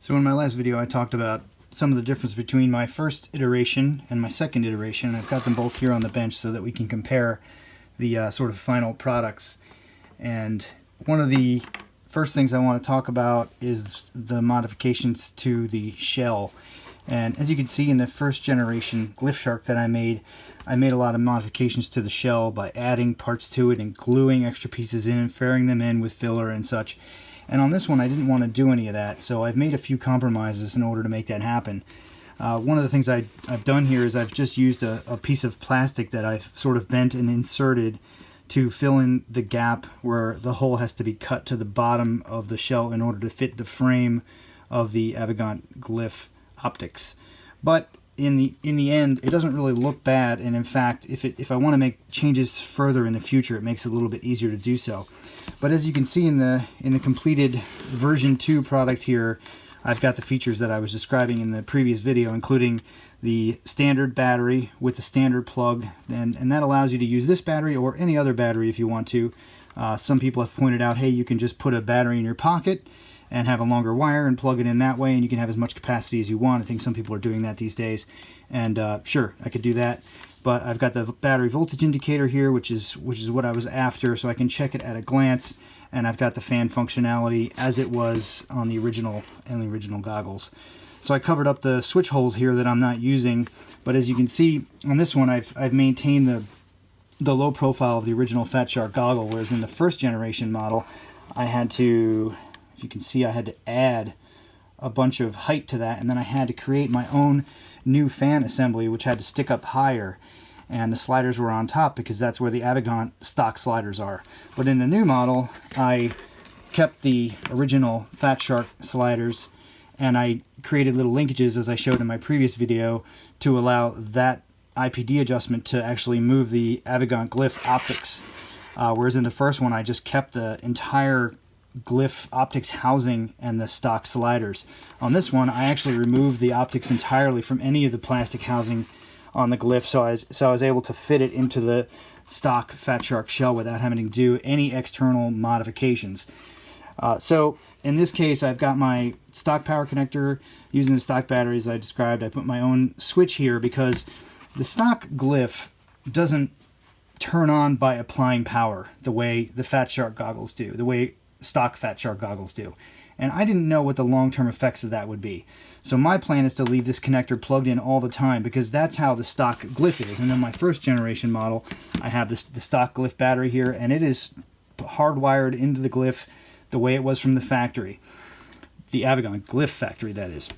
So in my last video I talked about some of the difference between my first iteration and my second iteration. I've got them both here on the bench so that we can compare the sort of final products. And one of the first things I want to talk about is the modifications to the shell. And as you can see in the first generation GlyphShark that I made a lot of modifications to the shell by adding parts to it and gluing extra pieces in and fairing them in with filler and such. And on this one I didn't want to do any of that, so I've made a few compromises in order to make that happen. One of the things I've done here is I've just used a piece of plastic that I've sort of bent and inserted to fill in the gap where the hole has to be cut to the bottom of the shell in order to fit the frame of the Avegant Glyph optics. But in the end, it doesn't really look bad, and in fact, if I want to make changes further in the future, it makes it a little bit easier to do so. But as you can see in the completed version 2 product here, I've got the features that I was describing in the previous video, including the standard battery with the standard plug, and that allows you to use this battery or any other battery if you want to. Some people have pointed out, hey, you can just put a battery in your pocket and have a longer wire and plug it in that way, and you can have as much capacity as you want. I think some people are doing that these days, and sure, I could do that. But I've got the battery voltage indicator here, which is what I was after, so I can check it at a glance, and I've got the fan functionality as it was on the original goggles. So I covered up the switch holes here that I'm not using, but as you can see on this one, I've maintained the low profile of the original Fatshark goggle, whereas in the first generation model, I had to, if you can see, I had to add a bunch of height to that, and then I had to create my own new fan assembly, which had to stick up higher, and the sliders were on top because that's where the Avegant stock sliders are. But in the new model, I kept the original Fatshark sliders, and I created little linkages, as I showed in my previous video, to allow that IPD adjustment to actually move the Avegant Glyph optics. Whereas in the first one, I just kept the entire Glyph optics housing and the stock sliders. On this one, I actually removed the optics entirely from any of the plastic housing on the Glyph, so I was able to fit it into the stock Fatshark shell without having to do any external modifications. So in this case, I've got my stock power connector using the stock batteries I described. I put my own switch here because the stock Glyph doesn't turn on by applying power the way the Fatshark goggles do, the way stock Fatshark goggles do. And I didn't know what the long-term effects of that would be. So my plan is to leave this connector plugged in all the time because that's how the stock Glyph is. And then my first generation model, I have the stock Glyph battery here, and it is hardwired into the Glyph the way it was from the factory. The Avegant Glyph factory, that is.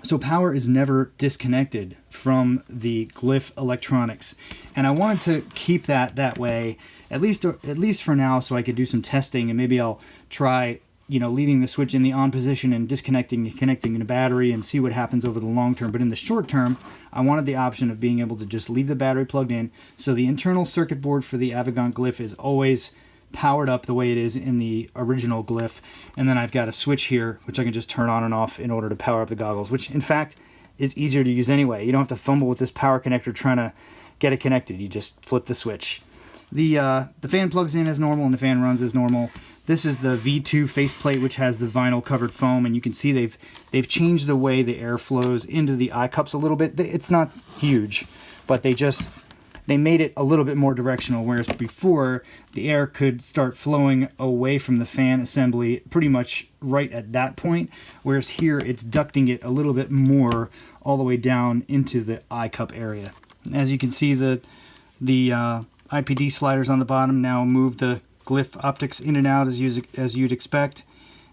So power is never disconnected from the Glyph electronics. And I wanted to keep that way, at least for now, so I could do some testing, and maybe I'll try, leaving the switch in the on position and disconnecting and connecting the battery and see what happens over the long term. But in the short term, I wanted the option of being able to just leave the battery plugged in, so the internal circuit board for the Avegant Glyph is always powered up the way it is in the original Glyph, and then I've got a switch here which I can just turn on and off in order to power up the goggles, which in fact is easier to use anyway. You don't have to fumble with this power connector trying to get it connected. You just flip the switch. The fan plugs in as normal and the fan runs as normal. This is the V2 faceplate, which has the vinyl covered foam, and you can see they've changed the way the air flows into the eye cups a little bit. It's not huge, but they made it a little bit more directional, whereas before the air could start flowing away from the fan assembly pretty much right at that point, whereas here it's ducting it a little bit more all the way down into the eye cup area. As you can see, the IPD sliders on the bottom now move the Glyph optics in and out as you'd expect,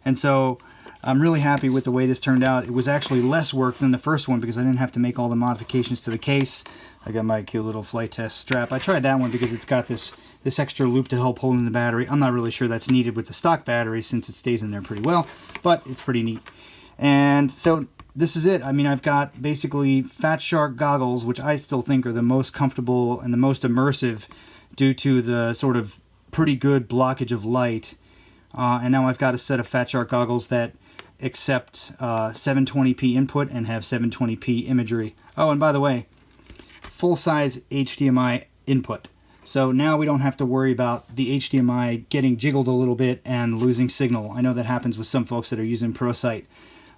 and so I'm really happy with the way this turned out. It was actually less work than the first one because I didn't have to make all the modifications to the case. I got my cute little flight test strap. I tried that one because it's got this extra loop to help hold in the battery. I'm not really sure that's needed with the stock battery since it stays in there pretty well, but it's pretty neat. And so this is it. I mean, I've got basically Fatshark goggles, which I still think are the most comfortable and the most immersive due to the sort of pretty good blockage of light. And now I've got a set of Fatshark goggles that accept 720p input and have 720p imagery. Oh, and by the way, full-size HDMI input. So now we don't have to worry about the HDMI getting jiggled a little bit and losing signal. I know that happens with some folks that are using ProSight.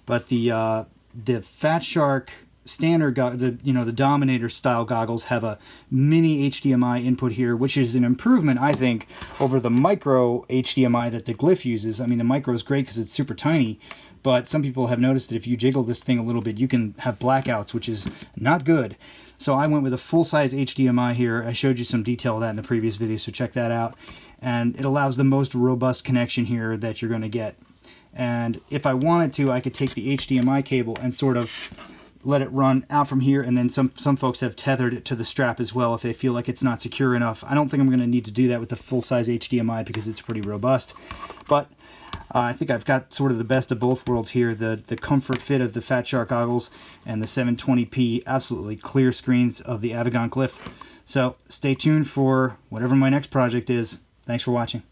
But the Fatshark standard the Dominator style goggles have a mini HDMI input here, which is an improvement, I think, over the micro HDMI that the Glyph uses. I mean, the micro is great because it's super tiny, but some people have noticed that if you jiggle this thing a little bit, you can have blackouts, which is not good. So I went with a full-size HDMI here. I showed you some detail of that in the previous video, so check that out. And it allows the most robust connection here that you're going to get. And if I wanted to, I could take the HDMI cable and sort of let it run out from here, and then some folks have tethered it to the strap as well if they feel like it's not secure enough. I don't think I'm going to need to do that with the full-size HDMI because it's pretty robust. But I think I've got sort of the best of both worlds here, the comfort fit of the Fatshark goggles and the 720p absolutely clear screens of the Avegant Glyph. So stay tuned for whatever my next project is. Thanks for watching.